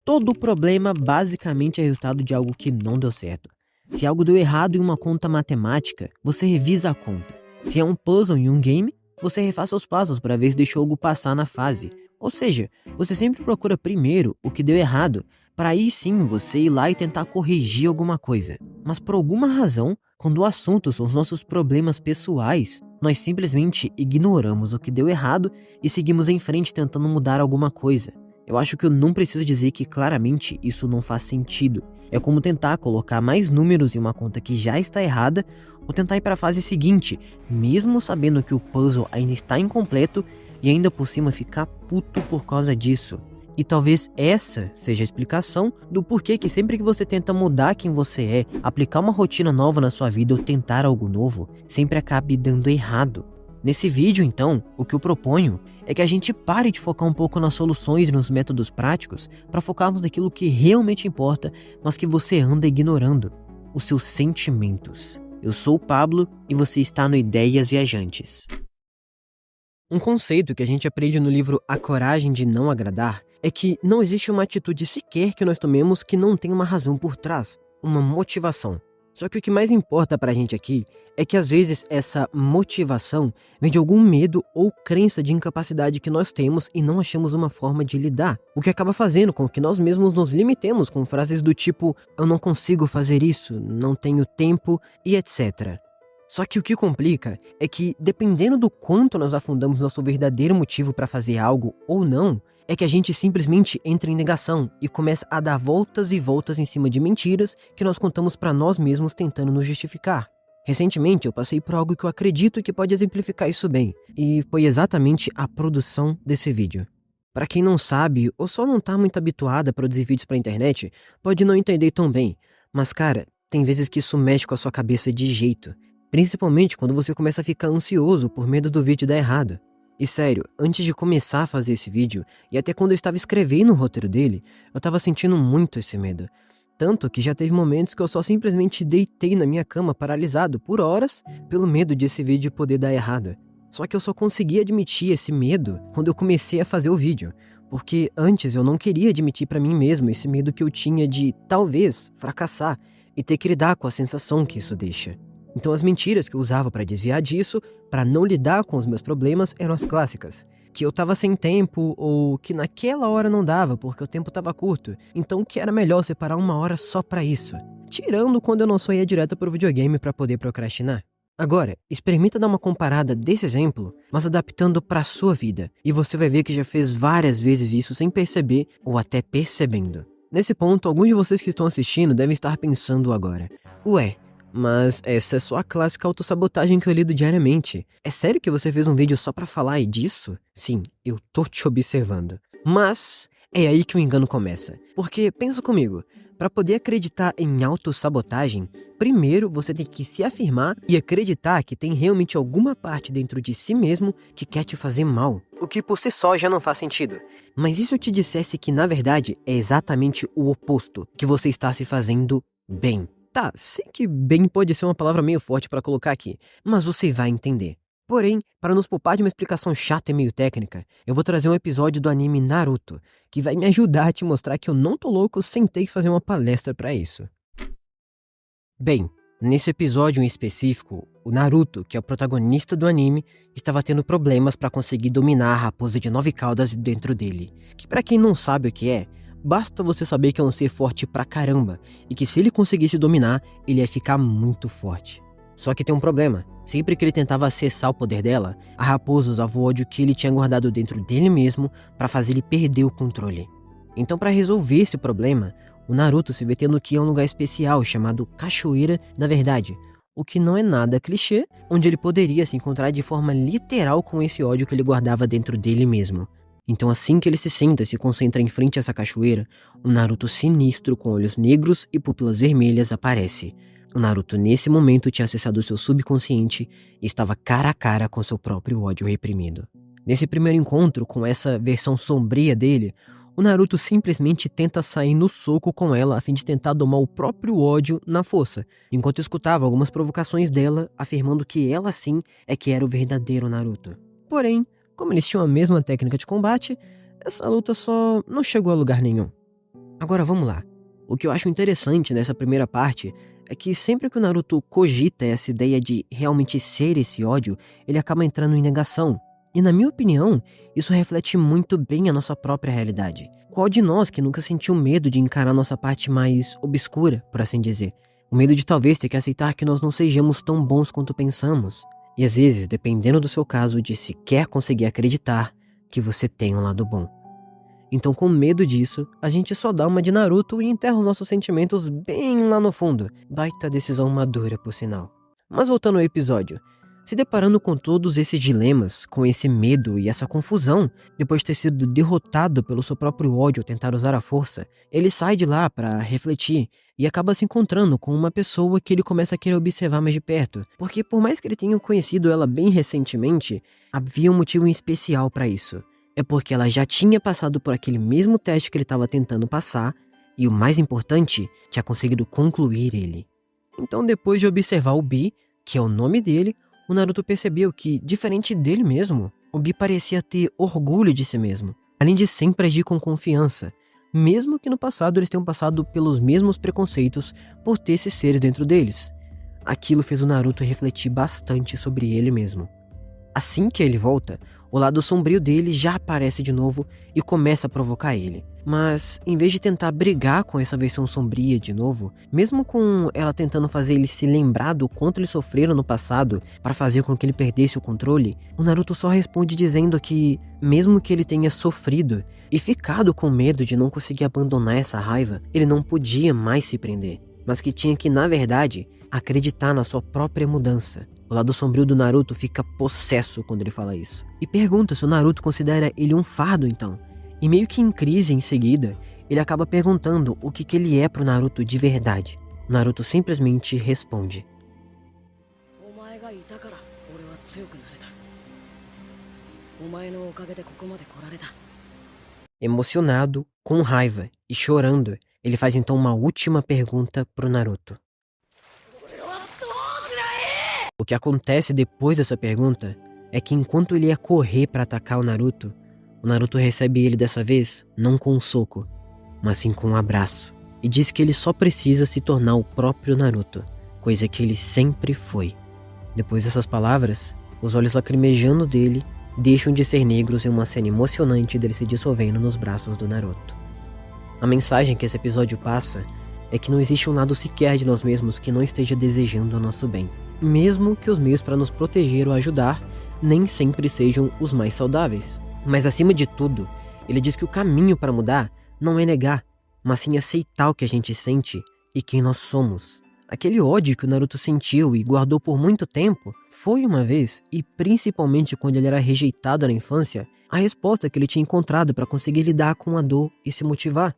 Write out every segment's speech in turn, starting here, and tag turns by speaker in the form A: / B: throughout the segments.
A: Todo problema basicamente é resultado de algo que não deu certo. Se algo deu errado em uma conta matemática, você revisa a conta. Se é um puzzle em um game, você refaz seus passos para ver se deixou algo passar na fase. Ou seja, você sempre procura primeiro o que deu errado, para aí sim você ir lá e tentar corrigir alguma coisa. Mas por alguma razão, quando o assunto são os nossos problemas pessoais, nós simplesmente ignoramos o que deu errado e seguimos em frente tentando mudar alguma coisa. Eu acho que eu não preciso dizer que claramente isso não faz sentido. É como tentar colocar mais números em uma conta que já está errada ou tentar ir para a fase seguinte, mesmo sabendo que o puzzle ainda está incompleto e ainda por cima ficar puto por causa disso. E talvez essa seja a explicação do porquê que sempre que você tenta mudar quem você é, aplicar uma rotina nova na sua vida ou tentar algo novo, sempre acabe dando errado. Nesse vídeo, então, o que eu proponho é que a gente pare de focar um pouco nas soluções e nos métodos práticos para focarmos naquilo que realmente importa, mas que você anda ignorando: os seus sentimentos. Eu sou o Pablo e você está no Ideias Viajantes. Um conceito que a gente aprende no livro A Coragem de Não Agradar é que não existe uma atitude sequer que nós tomemos que não tenha uma razão por trás, uma motivação. Só que o que mais importa pra gente aqui é que às vezes essa motivação vem de algum medo ou crença de incapacidade que nós temos e não achamos uma forma de lidar, o que acaba fazendo com que nós mesmos nos limitemos com frases do tipo "eu não consigo fazer isso", "não tenho tempo" e etc. Só que o que complica é que, dependendo do quanto nós afundamos nosso verdadeiro motivo para fazer algo ou não, é que a gente simplesmente entra em negação e começa a dar voltas e voltas em cima de mentiras que nós contamos para nós mesmos tentando nos justificar. Recentemente eu passei por algo que eu acredito que pode exemplificar isso bem, e foi exatamente a produção desse vídeo. Para quem não sabe ou só não tá muito habituado a produzir vídeos pra internet, pode não entender tão bem, mas cara, tem vezes que isso mexe com a sua cabeça de jeito. Principalmente quando você começa a ficar ansioso por medo do vídeo dar errado. E sério, antes de começar a fazer esse vídeo, e até quando eu estava escrevendo o roteiro dele, eu estava sentindo muito esse medo. Tanto que já teve momentos que eu só simplesmente deitei na minha cama paralisado por horas pelo medo de esse vídeo poder dar errado. Só que eu só consegui admitir esse medo quando eu comecei a fazer o vídeo, porque antes eu não queria admitir pra mim mesmo esse medo que eu tinha de, talvez, fracassar e ter que lidar com a sensação que isso deixa. Então as mentiras que eu usava para desviar disso, para não lidar com os meus problemas, eram as clássicas. Que eu tava sem tempo, ou que naquela hora não dava porque o tempo tava curto, então que era melhor separar uma hora só pra isso. Tirando quando eu não só ia direto pro videogame para poder procrastinar. Agora, experimenta dar uma comparada desse exemplo, mas adaptando pra sua vida, e você vai ver que já fez várias vezes isso sem perceber ou até percebendo. Nesse ponto, alguns de vocês que estão assistindo devem estar pensando agora: ué, mas essa é só a clássica autossabotagem que eu lido diariamente. É sério que você fez um vídeo só pra falar disso? Sim, eu tô te observando. Mas é aí que o engano começa. Porque, pensa comigo, pra poder acreditar em autossabotagem, primeiro você tem que se afirmar e acreditar que tem realmente alguma parte dentro de si mesmo que quer te fazer mal. O que por si só já não faz sentido. Mas e se eu te dissesse que na verdade é exatamente o oposto, que você está se fazendo bem? Tá, sei que bem pode ser uma palavra meio forte pra colocar aqui, mas você vai entender. Porém, para nos poupar de uma explicação chata e meio técnica, eu vou trazer um episódio do anime Naruto, que vai me ajudar a te mostrar que eu não tô louco sem ter que fazer uma palestra pra isso. Bem, nesse episódio em específico, o Naruto, que é o protagonista do anime, estava tendo problemas para conseguir dominar a raposa de 9 caudas dentro dele, que pra quem não sabe o que é, basta você saber que é um ser forte pra caramba, e que se ele conseguisse dominar, ele ia ficar muito forte. Só que tem um problema: sempre que ele tentava acessar o poder dela, a raposa usava o ódio que ele tinha guardado dentro dele mesmo pra fazer ele perder o controle. Então, pra resolver esse problema, o Naruto se vê tendo que ir a um lugar especial chamado Cachoeira da Verdade, o que não é nada clichê, onde ele poderia se encontrar de forma literal com esse ódio que ele guardava dentro dele mesmo. Então assim que ele se senta e se concentra em frente a essa cachoeira, um Naruto sinistro com olhos negros e pupilas vermelhas aparece. O Naruto nesse momento tinha acessado seu subconsciente e estava cara a cara com seu próprio ódio reprimido. Nesse primeiro encontro com essa versão sombria dele, o Naruto simplesmente tenta sair no soco com ela a fim de tentar domar o próprio ódio na força, enquanto escutava algumas provocações dela afirmando que ela sim é que era o verdadeiro Naruto. Porém, como eles tinham a mesma técnica de combate, essa luta só não chegou a lugar nenhum. Agora vamos lá. O que eu acho interessante nessa primeira parte é que sempre que o Naruto cogita essa ideia de realmente ser esse ódio, ele acaba entrando em negação. E na minha opinião, isso reflete muito bem a nossa própria realidade. Qual de nós que nunca sentiu medo de encarar nossa parte mais obscura, por assim dizer? O medo de talvez ter que aceitar que nós não sejamos tão bons quanto pensamos. E às vezes, dependendo do seu caso, de sequer conseguir acreditar que você tem um lado bom. Então, com medo disso, a gente só dá uma de Naruto e enterra os nossos sentimentos bem lá no fundo. Baita decisão madura, por sinal. Mas voltando ao episódio, se deparando com todos esses dilemas, com esse medo e essa confusão, depois de ter sido derrotado pelo seu próprio ódio ao tentar usar a força, ele sai de lá para refletir e acaba se encontrando com uma pessoa que ele começa a querer observar mais de perto. Porque por mais que ele tenha conhecido ela bem recentemente, havia um motivo em especial para isso. É porque ela já tinha passado por aquele mesmo teste que ele estava tentando passar, e o mais importante, tinha conseguido concluir ele. Então, depois de observar o Bi, que é o nome dele, o Naruto percebeu que, diferente dele mesmo, o Bi parecia ter orgulho de si mesmo, além de sempre agir com confiança, mesmo que no passado eles tenham passado pelos mesmos preconceitos por ter esses seres dentro deles. Aquilo fez o Naruto refletir bastante sobre ele mesmo. Assim que ele volta, o lado sombrio dele já aparece de novo e começa a provocar ele. Mas, em vez de tentar brigar com essa versão sombria de novo, mesmo com ela tentando fazer ele se lembrar do quanto eles sofreram no passado para fazer com que ele perdesse o controle, o Naruto só responde dizendo que, mesmo que ele tenha sofrido e ficado com medo de não conseguir abandonar essa raiva, ele não podia mais se prender, mas que tinha que, na verdade, acreditar na sua própria mudança. O lado sombrio do Naruto fica possesso quando ele fala isso. E pergunta se o Naruto considera ele um fardo então. E meio que em crise em seguida, ele acaba perguntando o que ele é pro Naruto de verdade. O Naruto simplesmente responde: emocionado, com raiva e chorando, ele faz então uma última pergunta pro Naruto. O que acontece depois dessa pergunta é que enquanto ele ia correr para atacar o Naruto recebe ele dessa vez não com um soco, mas sim com um abraço, e diz que ele só precisa se tornar o próprio Naruto, coisa que ele sempre foi. Depois dessas palavras, os olhos lacrimejando dele deixam de ser negros em uma cena emocionante dele se dissolvendo nos braços do Naruto. A mensagem que esse episódio passa é que não existe um lado sequer de nós mesmos que não esteja desejando o nosso bem, mesmo que os meios para nos proteger ou ajudar nem sempre sejam os mais saudáveis. Mas acima de tudo, ele diz que o caminho para mudar não é negar, mas sim aceitar o que a gente sente e quem nós somos. Aquele ódio que o Naruto sentiu e guardou por muito tempo foi uma vez, e principalmente quando ele era rejeitado na infância, a resposta que ele tinha encontrado para conseguir lidar com a dor e se motivar.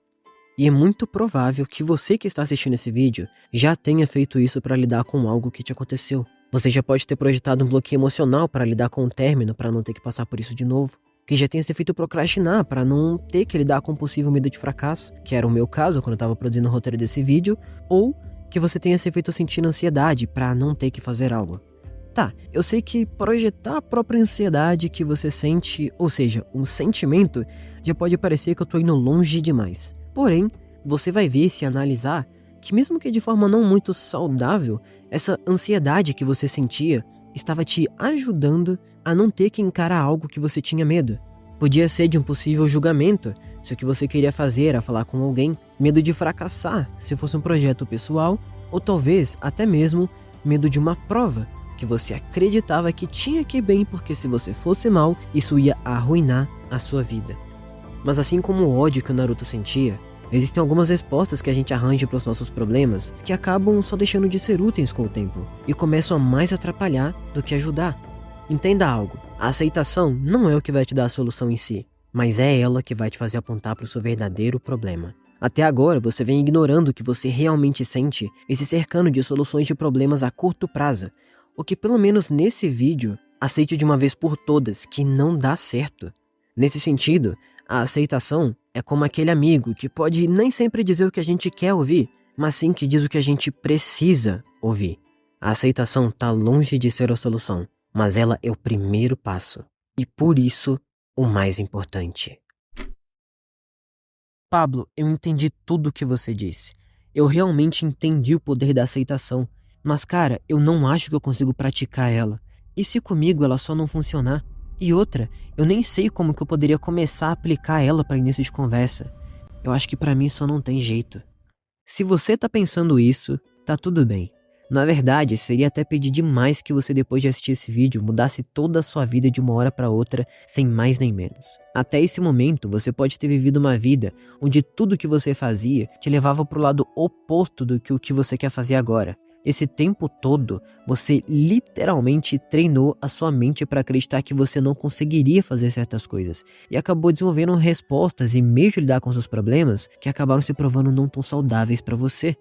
A: E é muito provável que você que está assistindo esse vídeo já tenha feito isso para lidar com algo que te aconteceu. Você já pode ter projetado um bloqueio emocional para lidar com o término, para não ter que passar por isso de novo. Que já tenha se feito procrastinar para não ter que lidar com um possível medo de fracasso, que era o meu caso quando eu estava produzindo o roteiro desse vídeo, ou que você tenha se feito sentir ansiedade para não ter que fazer algo. Tá, eu sei que projetar a própria ansiedade que você sente, ou seja, um sentimento, já pode parecer que eu tô indo longe demais. Porém, você vai ver se analisar que mesmo que de forma não muito saudável, essa ansiedade que você sentia estava te ajudando a não ter que encarar algo que você tinha medo. Podia ser de um possível julgamento, se o que você queria fazer era falar com alguém, medo de fracassar, se fosse um projeto pessoal, ou talvez até mesmo medo de uma prova, que você acreditava que tinha que ir bem porque se você fosse mal, isso ia arruinar a sua vida. Mas assim como o ódio que o Naruto sentia, existem algumas respostas que a gente arranja para os nossos problemas que acabam só deixando de ser úteis com o tempo e começam a mais atrapalhar do que ajudar. Entenda algo, a aceitação não é o que vai te dar a solução em si, mas é ela que vai te fazer apontar para o seu verdadeiro problema. Até agora você vem ignorando o que você realmente sente e se cercando de soluções de problemas a curto prazo, o que pelo menos nesse vídeo aceite de uma vez por todas que não dá certo. Nesse sentido, a aceitação é como aquele amigo que pode nem sempre dizer o que a gente quer ouvir, mas sim que diz o que a gente precisa ouvir. A aceitação está longe de ser a solução, mas ela é o primeiro passo, e por isso, o mais importante. Pablo, eu entendi tudo o que você disse. Eu realmente entendi o poder da aceitação. Mas, cara, eu não acho que eu consigo praticar ela. E se comigo ela só não funcionar? E outra, eu nem sei como que eu poderia começar a aplicar ela para início de conversa. Eu acho que pra mim só não tem jeito. Se você tá pensando isso, tá tudo bem. Na verdade, seria até pedir demais que você, depois de assistir esse vídeo, mudasse toda a sua vida de uma hora para outra, sem mais nem menos. Até esse momento, você pode ter vivido uma vida onde tudo que você fazia te levava pro lado oposto do que o que você quer fazer agora. Esse tempo todo, você literalmente treinou a sua mente para acreditar que você não conseguiria fazer certas coisas. E acabou desenvolvendo respostas e meios de lidar com seus problemas que acabaram se provando não tão saudáveis para você.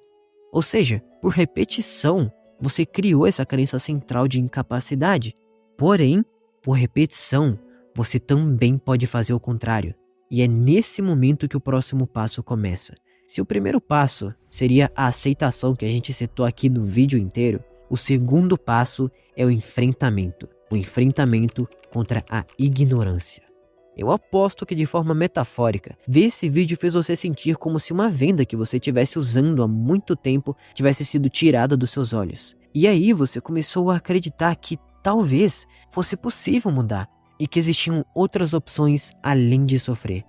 A: Ou seja, por repetição, você criou essa crença central de incapacidade. Porém, por repetição, você também pode fazer o contrário. E é nesse momento que o próximo passo começa. Se o primeiro passo seria a aceitação que a gente citou aqui no vídeo inteiro, o segundo passo é o enfrentamento. O enfrentamento contra a ignorância. Eu aposto que, de forma metafórica, ver esse vídeo fez você sentir como se uma venda que você estivesse usando há muito tempo tivesse sido tirada dos seus olhos. E aí você começou a acreditar que talvez fosse possível mudar e que existiam outras opções além de sofrer.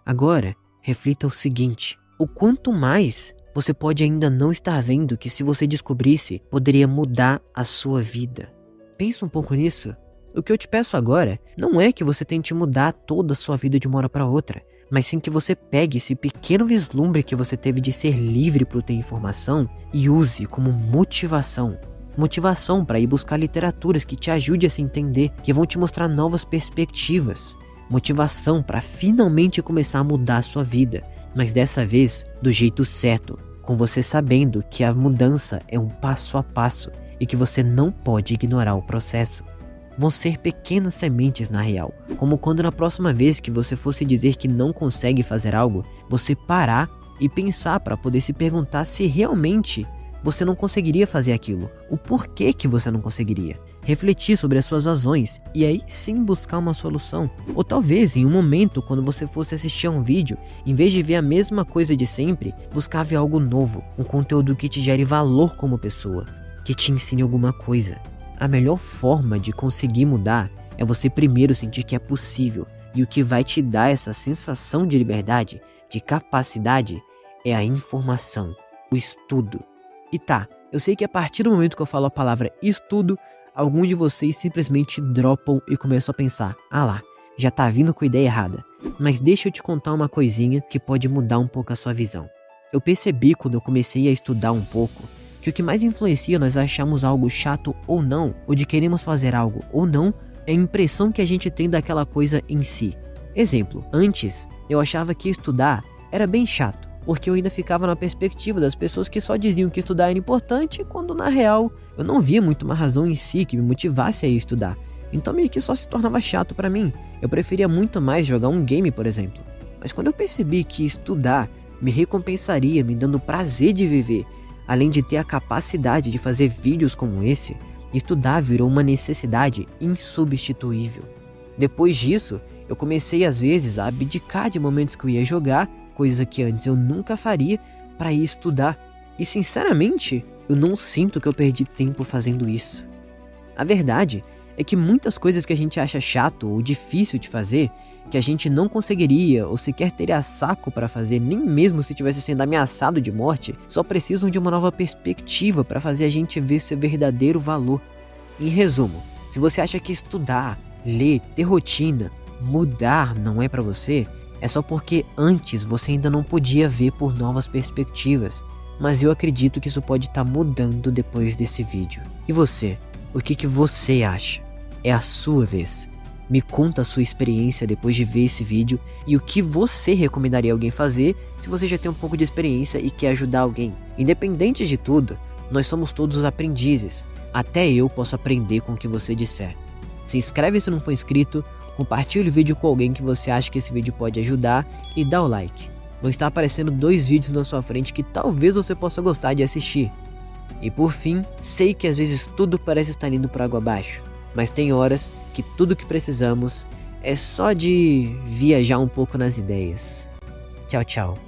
A: Agora, reflita o seguinte: o quanto mais você pode ainda não estar vendo que, se você descobrisse, poderia mudar a sua vida. Pensa um pouco nisso. O que eu te peço agora não é que você tente mudar toda a sua vida de uma hora para outra, mas sim que você pegue esse pequeno vislumbre que você teve de ser livre para ter informação e use como motivação. Motivação para ir buscar literaturas que te ajude a se entender, que vão te mostrar novas perspectivas. Motivação para finalmente começar a mudar a sua vida, mas dessa vez do jeito certo, com você sabendo que a mudança é um passo a passo e que você não pode ignorar o processo. Vão ser pequenas sementes na real, como quando na próxima vez que você fosse dizer que não consegue fazer algo, você parar e pensar para poder se perguntar se realmente você não conseguiria fazer aquilo, o porquê que você não conseguiria. Refletir sobre as suas razões e aí sim buscar uma solução. Ou talvez em um momento, quando você fosse assistir a um vídeo, em vez de ver a mesma coisa de sempre, buscar ver algo novo, um conteúdo que te gere valor como pessoa, que te ensine alguma coisa. A melhor forma de conseguir mudar é você primeiro sentir que é possível, e o que vai te dar essa sensação de liberdade, de capacidade, é a informação, o estudo. E tá, eu sei que a partir do momento que eu falo a palavra estudo, alguns de vocês simplesmente dropam e começam a pensar: ah lá, já tá vindo com ideia errada. Mas deixa eu te contar uma coisinha que pode mudar um pouco a sua visão. Eu percebi quando eu comecei a estudar um pouco, que o que mais influencia nós acharmos algo chato ou não, ou de queremos fazer algo ou não, é a impressão que a gente tem daquela coisa em si. Exemplo, antes eu achava que estudar era bem chato, porque eu ainda ficava na perspectiva das pessoas que só diziam que estudar era importante, quando na real eu não via muito uma razão em si que me motivasse a ir estudar. Então meio que só se tornava chato pra mim. Eu preferia muito mais jogar um game, por exemplo. Mas quando eu percebi que estudar me recompensaria, me dando prazer de viver, além de ter a capacidade de fazer vídeos como esse, estudar virou uma necessidade insubstituível. Depois disso, eu comecei às vezes a abdicar de momentos que eu ia jogar, coisa que antes eu nunca faria, para ir estudar. E sinceramente, eu não sinto que eu perdi tempo fazendo isso. A verdade é que muitas coisas que a gente acha chato ou difícil de fazer, que a gente não conseguiria ou sequer teria saco para fazer, nem mesmo se estivesse sendo ameaçado de morte, só precisam de uma nova perspectiva para fazer a gente ver seu verdadeiro valor. Em resumo, se você acha que estudar, ler, ter rotina, mudar não é para você, é só porque antes você ainda não podia ver por novas perspectivas. Mas eu acredito que isso pode estar mudando depois desse vídeo. E você? O que você acha? É a sua vez. Me conta a sua experiência depois de ver esse vídeo e o que você recomendaria alguém fazer se você já tem um pouco de experiência e quer ajudar alguém. Independente de tudo, nós somos todos aprendizes. Até eu posso aprender com o que você disser. Se inscreve se não for inscrito, compartilhe o vídeo com alguém que você acha que esse vídeo pode ajudar e dá o like. Vão estar aparecendo 2 vídeos na sua frente que talvez você possa gostar de assistir. E por fim, sei que às vezes tudo parece estar indo por água abaixo, mas tem horas que tudo que precisamos é só de viajar um pouco nas ideias. Tchau, tchau.